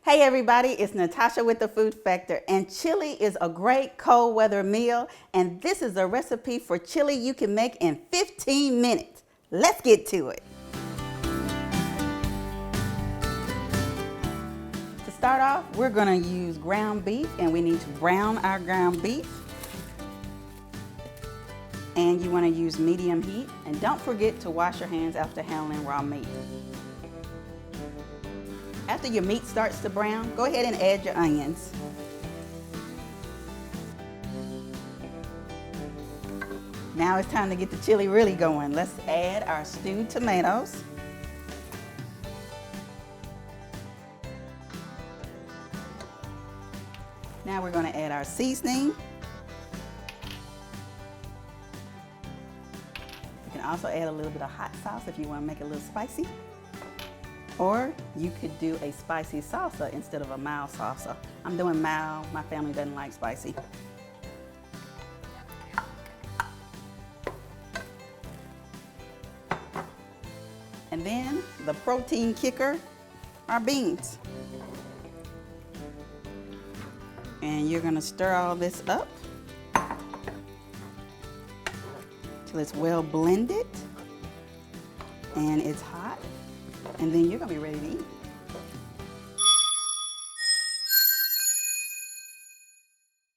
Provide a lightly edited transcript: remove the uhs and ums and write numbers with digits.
Hey everybody, it's Natasha with the Food Factor, and chili is a great cold weather meal, and this is a recipe for chili you can make in 15 minutes. Let's get to it. To start off, we're going to use ground beef, and we need to brown our ground beef. And you want to use medium heat, and don't forget to wash your hands after handling raw meat. After your meat starts to brown, go ahead and add your onions. Now it's time to get the chili really going. Let's add our stewed tomatoes. Now we're going to add our seasoning. You can also add a little bit of hot sauce if you want to make it a little spicy. Or you could do a spicy salsa instead of a mild salsa. I'm doing mild, my family doesn't like spicy. And then the protein kicker, our beans. And you're gonna stir all this up till it's well blended and it's hot. And then you're gonna be ready to eat.